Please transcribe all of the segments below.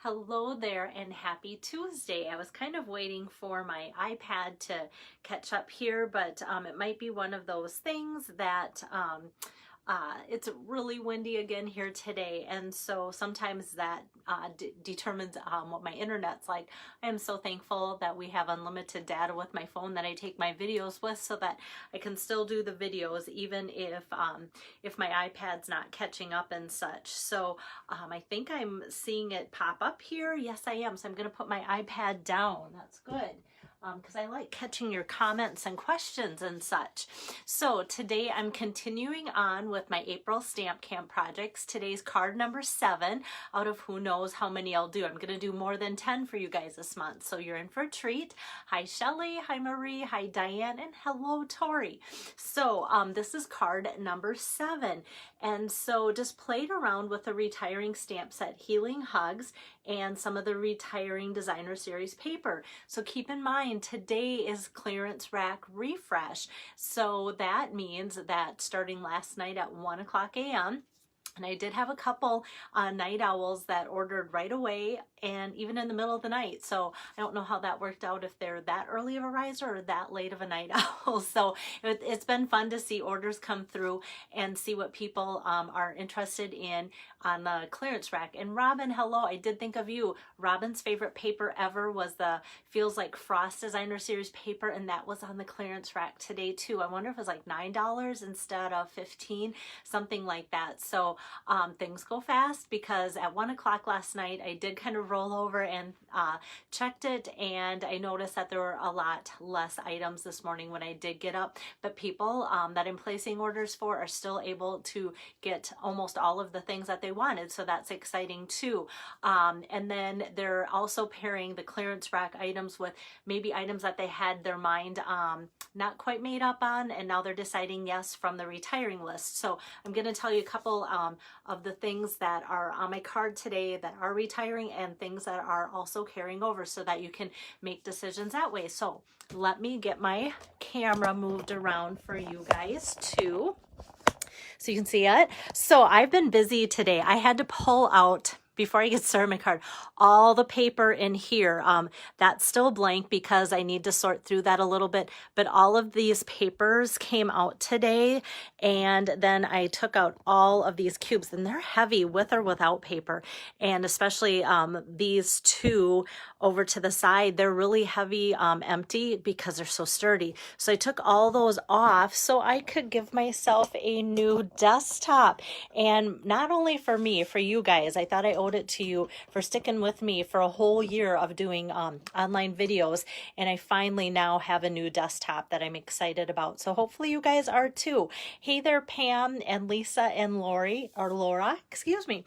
Hello there and happy Tuesday. I was kind of waiting for my iPad to catch up here, but it might be one of those things that it's really windy again here today, and so sometimes that determines what my internet's like. I am so thankful that we have unlimited data with my phone that I take my videos with, so that I can still do the videos even if my iPad's not catching up and such. So I think I'm seeing it pop up here. Yes, I am. So I'm going to put my iPad down. That's good. Because I like catching your comments and questions and such. So today I'm continuing on with my April Stamp Camp projects. Today's card number 7 out of who knows how many I'll do. I'm going to do more than 10 for you guys this month, so you're in for a treat. Hi Shelly, hi Marie, hi Diane, and hello Tori. So this is card number 7, and so just played around with the retiring stamp set Healing Hugs and some of the retiring designer series paper. So keep in mind, today is clearance rack refresh. So that means that starting last night at 1:00 a.m., and I did have a couple night owls that ordered right away and even in the middle of the night. So I don't know how that worked out, if they're that early of a riser or that late of a night owl. So it's been fun to see orders come through and see what people are interested in on the clearance rack. And Robin, hello, I did think of you. Robin's favorite paper ever was the Feels Like Frost Designer Series paper, and that was on the clearance rack today too. I wonder if it was like $9 instead of $15, something like that. So things go fast, because at 1:00 last night I did kind of roll over and checked it, and I noticed that there were a lot less items this morning when I did get up, but people that I'm placing orders for are still able to get almost all of the things that they wanted, so that's exciting too. And then they're also pairing the clearance rack items with maybe items that they had their mind not quite made up on, and now they're deciding yes from the retiring list. So I'm going to tell you a couple of the things that are on my card today that are retiring, and things that are also carrying over, so that you can make decisions that way. So let me get my camera moved around for you guys too, so you can see it. So I've been busy today. I had to pull out, before I get started my card, all the paper in here. That's still blank because I need to sort through that a little bit, but all of these papers came out today, and then I took out all of these cubes, and they're heavy with or without paper, and especially these two over to the side, they're really heavy empty because they're so sturdy. So I took all those off so I could give myself a new desktop, and not only for me, for you guys. I thought I owed it to you for sticking with me for a whole year of doing online videos, and I finally now have a new desktop that I'm excited about. So hopefully you guys are too. Hey there, Pam and Lisa and Laura, excuse me.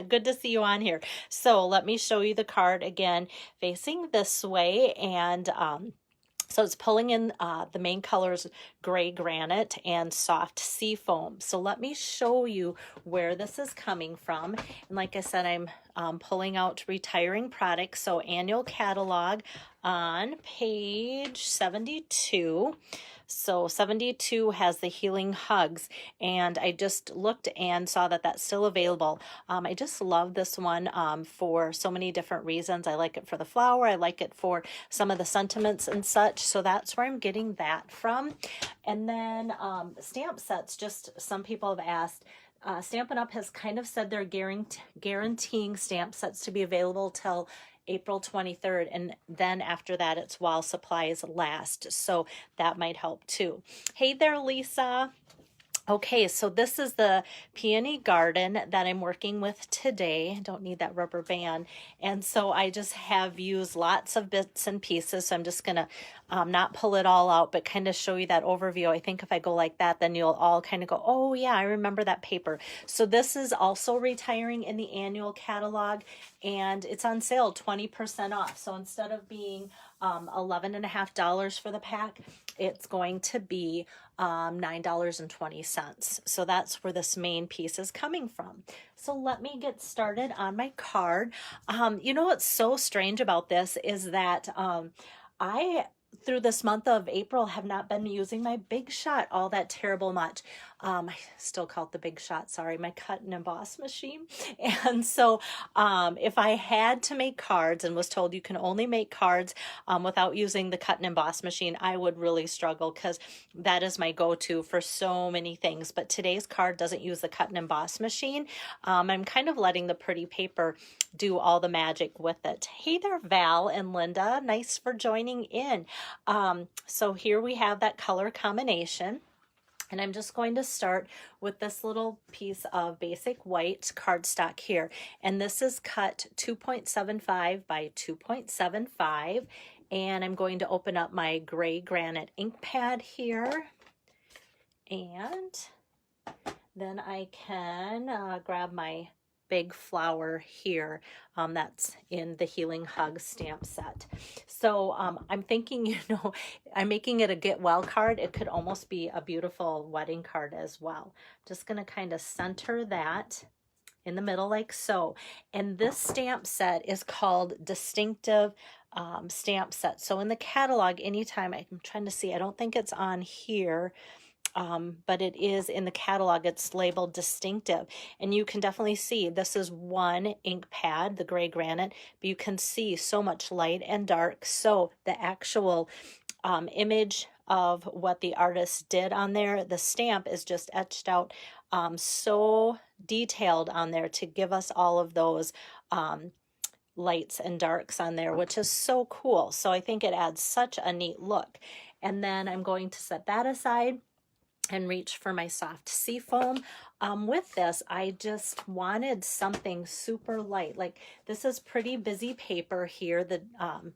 Good to see you on here. So let me show you the card again, facing this way, and so it's pulling in the main colors, gray granite and soft sea foam. So let me show you where this is coming from. And like I said, I'm pulling out retiring products. So annual catalog on page 72. So 72 has the Healing Hugs, and I just looked and saw that that's still available. I just love this one for so many different reasons. I like it for the flower. I like it for some of the sentiments and such. So that's where I'm getting that from. And then stamp sets, just some people have asked. Stampin' Up! Has kind of said they're guaranteeing stamp sets to be available till April 23rd, and then after that it's while supplies last, so that might help too. Hey there, Lisa. Okay, so this is the Peony Garden that I'm working with today. I don't need that rubber band. And so I just have used lots of bits and pieces. So I'm just going to not pull it all out, but kind of show you that overview. I think if I go like that, then you'll all kind of go, oh yeah, I remember that paper. So this is also retiring in the annual catalog, and it's on sale 20% off. So instead of being $11.50 for the pack, it's going to be $9.20. So that's where this main piece is coming from. So let me get started on my card. You know what's so strange about this is that I through this month of April have not been using my Big Shot all that terrible much. I still call it the Big Shot, sorry, my cut and emboss machine. And so if I had to make cards and was told you can only make cards without using the cut and emboss machine, I would really struggle, because that is my go-to for so many things. But today's card doesn't use the cut and emboss machine. I'm kind of letting the pretty paper do all the magic with it. Hey there, Val and Linda, nice for joining in. So here we have that color combination. And I'm just going to start with this little piece of basic white cardstock here. And this is cut 2.75 by 2.75. And I'm going to open up my gray granite ink pad here. And then I can grab my big flower here that's in the Healing Hug stamp set. So I'm thinking, I'm making it a get well card. It could almost be a beautiful wedding card as well. Just going to kind of center that in the middle like so. And this stamp set is called Distinctive Stamp Set. So in the catalog, anytime, I'm trying to see, I don't think it's on here, but it is in the catalog. It's labeled Distinctive, and you can definitely see this is one ink pad, the gray granite, but you can see so much light and dark. So the actual image of what the artist did on there, the stamp is just etched out so detailed on there to give us all of those lights and darks on there, which is so cool. So I think it adds such a neat look. And then I'm going to set that aside and reach for my soft seafoam. With this, I just wanted something super light. Like, this is pretty busy paper here, the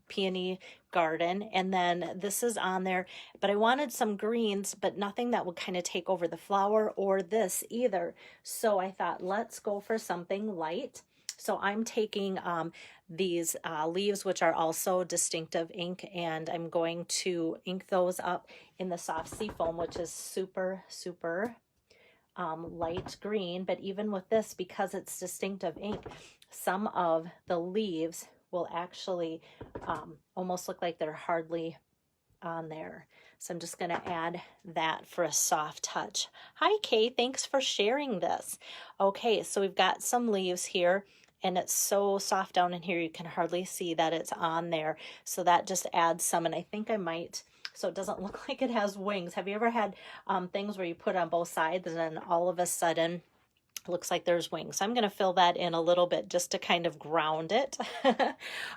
Peony Garden, and then this is on there, but I wanted some greens, but nothing that would kind of take over the flower or this either. So I thought, let's go for something light. So I'm taking these leaves, which are also Distinctive ink, and I'm going to ink those up in the soft seafoam, which is super, super light green. But even with this, because it's Distinctive ink, some of the leaves will actually almost look like they're hardly on there. So I'm just going to add that for a soft touch. Hi, Kay. Thanks for sharing this. Okay, so we've got some leaves here, and it's so soft down in here, you can hardly see that it's on there. So that just adds some, and I think I might, so it doesn't look like it has wings. Have you ever had things where you put on both sides and then all of a sudden looks like there's wings? So I'm going to fill that in a little bit just to kind of ground it.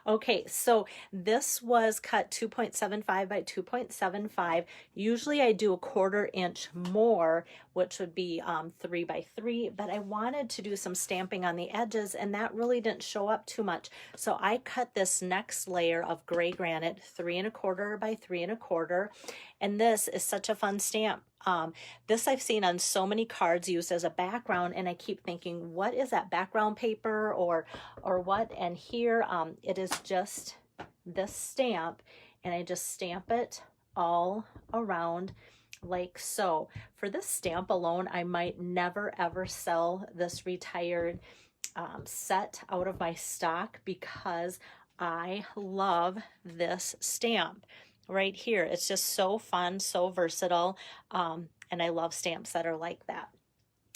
Okay, so this was cut 2.75 by 2.75. Usually I do a 1/4 inch more, which would be 3 by 3, but I wanted to do some stamping on the edges, and that really didn't show up too much. So I cut this next layer of gray granite 3 1/4 by 3 1/4, and this is such a fun stamp. This I've seen on so many cards used as a background, and I keep thinking, what is that background paper or what? And here it is just this stamp, and I just stamp it all around like so. For this stamp alone, I might never ever sell this retired set out of my stock, because I love this stamp right here. It's just so fun, so versatile, and I love stamps that are like that.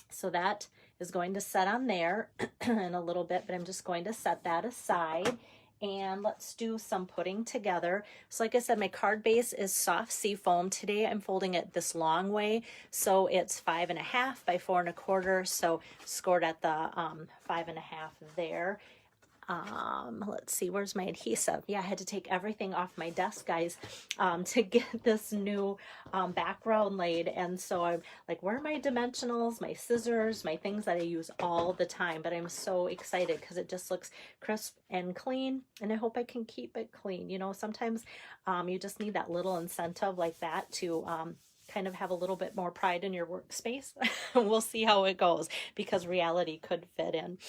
So that is going to set on there in a little bit, but I'm just going to set that aside, and let's do some putting together. So like I said, my card base is soft seafoam. Today I'm folding it this long way, so it's 5 1/2 by 4 1/4, so scored at the 5 1/2 there. Let's see, where's my adhesive? Yeah, I had to take everything off my desk, guys, to get this new background laid. And so I'm like, where are my dimensionals, my scissors, my things that I use all the time? But I'm so excited because it just looks crisp and clean, and I hope I can keep it clean. Sometimes you just need that little incentive like that to kind of have a little bit more pride in your workspace. We'll see how it goes, because reality could fit in.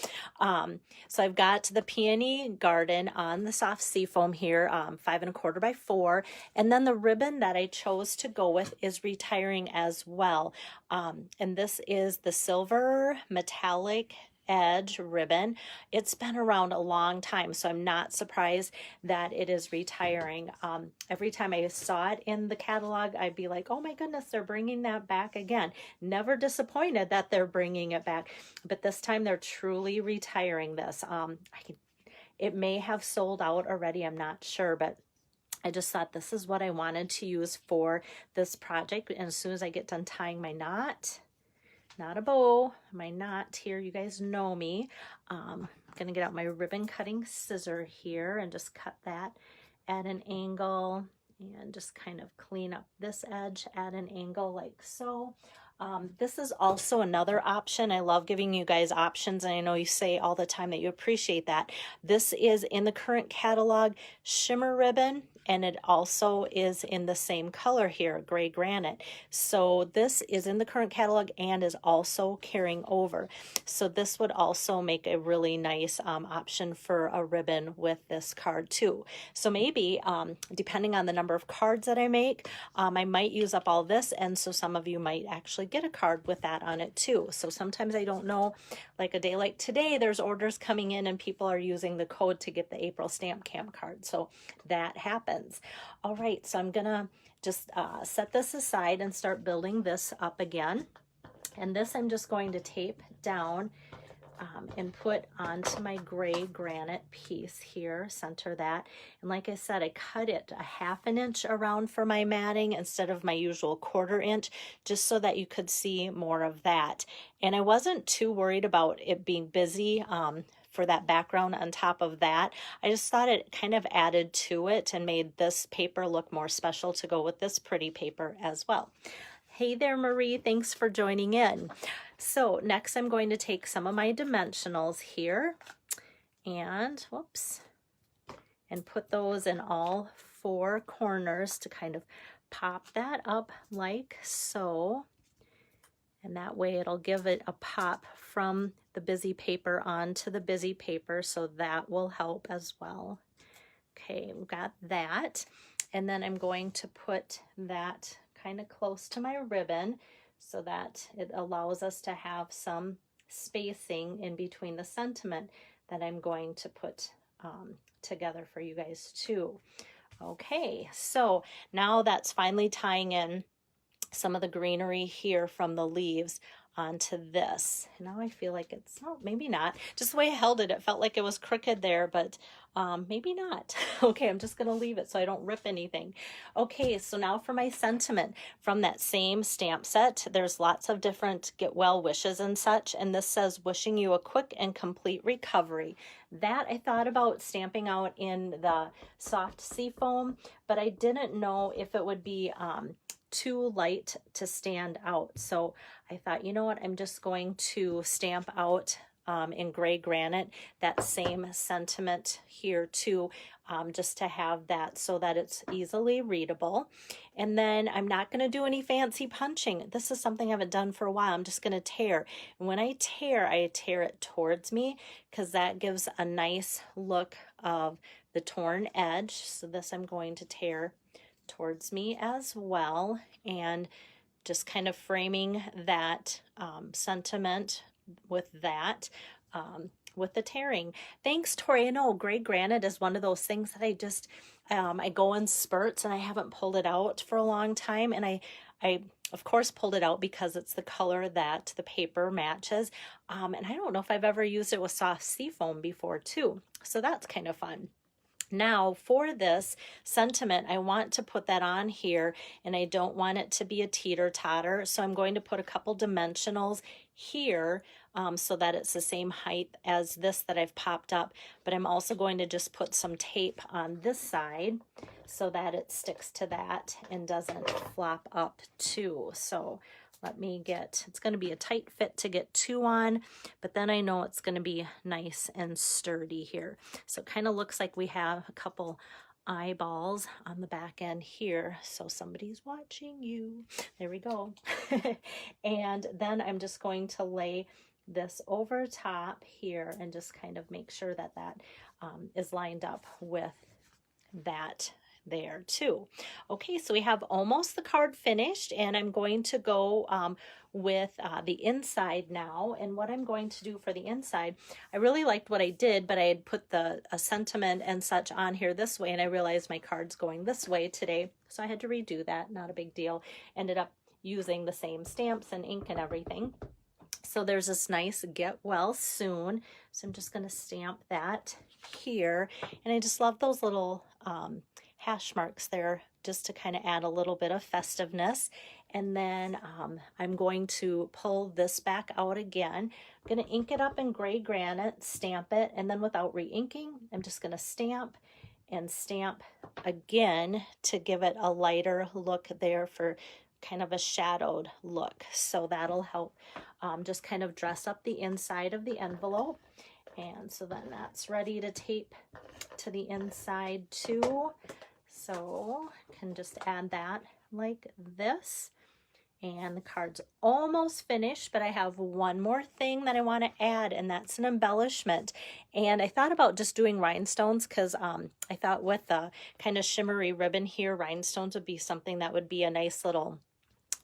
So I've got the Peony Garden on the soft seafoam here, 5 1/4 by 4. And then the ribbon that I chose to go with is retiring as well. And this is the silver metallic edge ribbon. It's been around a long time, so I'm not surprised that it is retiring. Every time I saw it in the catalog, I'd be like, oh my goodness, they're bringing that back again. Never disappointed that they're bringing it back, but this time they're truly retiring this. It may have sold out already, I'm not sure, but I just thought this is what I wanted to use for this project. And as soon as I get done tying my knot, not a bow, my knot here, you guys know me. I'm gonna get out my ribbon cutting scissor here and just cut that at an angle and just kind of clean up this edge at an angle like so. This is also another option. I love giving you guys options, and I know you say all the time that you appreciate that. This is in the current catalog shimmer ribbon, and it also is in the same color here, gray granite. So this is in the current catalog and is also carrying over. So this would also make a really nice option for a ribbon with this card too. So maybe depending on the number of cards that I make, I might use up all this, and so some of you might actually get a card with that on it too. So sometimes I don't know, like a day like today, there's orders coming in and people are using the code to get the April Stamp Camp card. So that happens. All right, so I'm gonna just set this aside and start building this up again. And this I'm just going to tape down and put onto my gray granite piece here, center that. And like I said, I cut it a 1/2 inch around for my matting instead of my usual 1/4 inch, just so that you could see more of that. And I wasn't too worried about it being busy for that background on top of that. I just thought it kind of added to it and made this paper look more special to go with this pretty paper as well. Hey there, Marie, thanks for joining in. So next I'm going to take some of my dimensionals here and, whoops, and put those in all 4 corners to kind of pop that up like so. And that way it'll give it a pop from the busy paper onto the busy paper, so that will help as well. Okay, we've got that. And then I'm going to put that kind of close to my ribbon so that it allows us to have some spacing in between the sentiment that I'm going to put together for you guys too. Okay, so now that's finally tying in some of the greenery here from the leaves onto this. Now I feel like it's, oh, maybe not. Just the way I held it, it felt like it was crooked there, but maybe not. Okay, I'm just gonna leave it so I don't rip anything. Okay, so now for my sentiment from that same stamp set. There's lots of different get well wishes and such, and this says, wishing you a quick and complete recovery. That I thought about stamping out in the soft sea foam, but I didn't know if it would be too light to stand out. So I thought, you know what, I'm just going to stamp out in gray granite that same sentiment here too, just to have that so that it's easily readable. And then I'm not going to do any fancy punching. This is something I haven't done for a while. I'm just going to tear. And when I tear it towards me because that gives a nice look of the torn edge. So this I'm going to tear towards me as well, and just kind of framing that sentiment with that, with the tearing. Thanks, Tori. I know gray granite is one of those things that I just, I go in spurts and I haven't pulled it out for a long time. And I of course pulled it out because it's the color that the paper matches. And I don't know if I've ever used it with soft sea foam before too. So that's kind of fun. Now for this sentiment, I want to put that on here and I don't want it to be a teeter-totter. So I'm going to put a couple dimensionals here so that it's the same height as this that I've popped up. But I'm also going to just put some tape on this side so that it sticks to that and doesn't flop up too. So let me get, it's going to be a tight fit to get 2 on, but then I know it's going to be nice and sturdy here. So it kind of looks like we have a couple eyeballs on the back end here. So somebody's watching you. There we go. And then I'm just going to lay this over top here and just kind of make sure that that is lined up with that there too. Okay, so we have almost the card finished, and I'm going to go with the inside now. And what I'm going to do for the inside, I really liked what I did, but I had put the sentiment and such on here this way, and I realized my card's going this way today, so I had to redo that. Not a big deal. Ended up using the same stamps and ink and everything. So there's this nice get well soon. So I'm just going to stamp that here. And I just love those little hash marks there, just to kind of add a little bit of festiveness. And then I'm going to pull this back out again. I'm going to ink it up in gray granite, stamp it, and then without re-inking, I'm just going to stamp and stamp again to give it a lighter look there for kind of a shadowed look. So that'll help just kind of dress up the inside of the envelope. And so then that's ready to tape to the inside too. So I can just add that like this. And the card's almost finished, but I have one more thing that I want to add, and that's an embellishment. And I thought about just doing rhinestones because I thought with the kind of shimmery ribbon here, rhinestones would be something that would be a nice little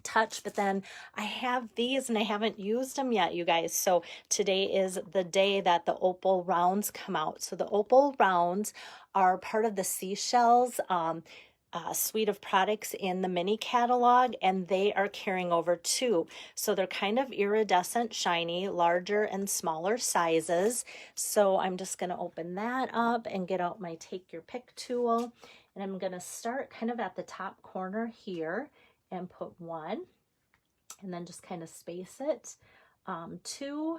touch. But then I have these and I haven't used them yet, you guys. So today is the day that the Opal Rounds come out. So the Opal Rounds are part of the Seashells suite of products in the mini catalog, and they are carrying over too. So they're kind of iridescent, shiny, larger and smaller sizes. So I'm just going to open that up and get out my take your pick tool, and I'm going to start kind of at the top corner here and put one, and then just kind of space it. Two.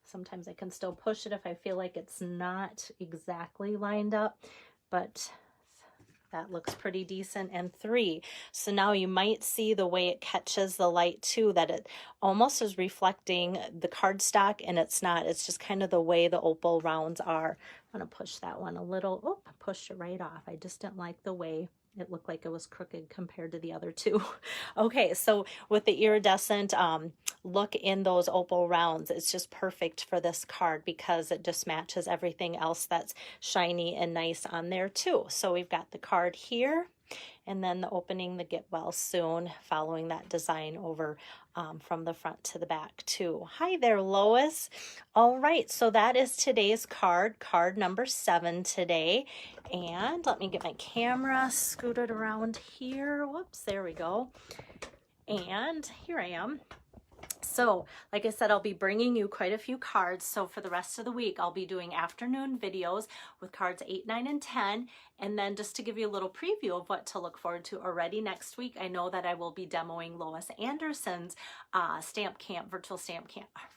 Sometimes I can still push it if I feel like it's not exactly lined up, but that looks pretty decent. And three. So now you might see the way it catches the light too, that it almost is reflecting the cardstock, and it's not. It's just kind of the way the Opal Rounds are. I'm going to push that one a little. Oh, I pushed it right off. I just didn't like the way it looked like it was crooked compared to the other two. Okay, so with the iridescent look in those Opal Rounds, it's just perfect for this card because it just matches everything else that's shiny and nice on there too. So we've got the card here, and then the opening the get well soon, following that design over from the front to the back too. Hi there, Lois. All right, so that is today's card number 7 today. And let me get my camera scooted around here. Whoops, there we go. And here I am. So, like I said, I'll be bringing you quite a few cards. So for the rest of the week, I'll be doing afternoon videos with cards 8, 9, and 10. And then just to give you a little preview of what to look forward to already next week, I know that I will be demoing Lois Anderson's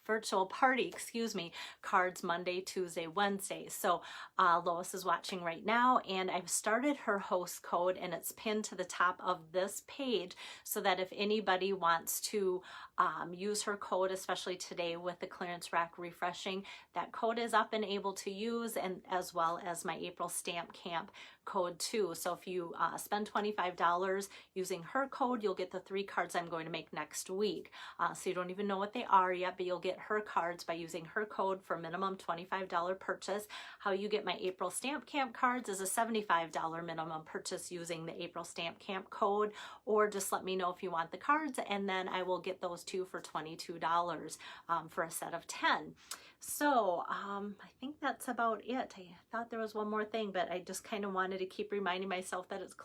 virtual party, cards Monday, Tuesday, Wednesday. So Lois is watching right now, and I've started her host code, and it's pinned to the top of this page so that if anybody wants to use her code, especially today with the clearance rack refreshing, that code is up and able to use, and as well as my April Stamp Camp code too. So if you spend $25 using her code, you'll get the 3 cards I'm going to make next week. So you don't even know what they are yet, but you'll get her cards by using her code for minimum $25 purchase. How you get my April Stamp Camp cards is a $75 minimum purchase using the April Stamp Camp code, or just let me know if you want the cards, and then I will get those 2 for $22 for a set of 10. So I think that's about it. I thought there was one more thing, but I just kind of wanted to keep reminding myself that it's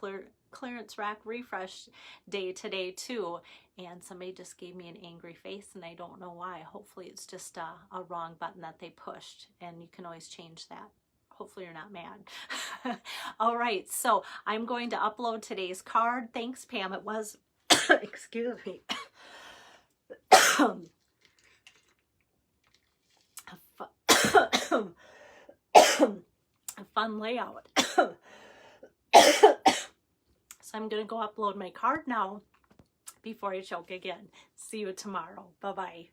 clearance rack refresh day today too. And somebody just gave me an angry face, and I don't know why. Hopefully it's just a wrong button that they pushed, and you can always change that. Hopefully you're not mad. All right, so I'm going to upload today's card. Thanks, Pam. It was, excuse me. A fun layout. So I'm going to go upload my card now before I choke again. See you tomorrow. Bye-bye.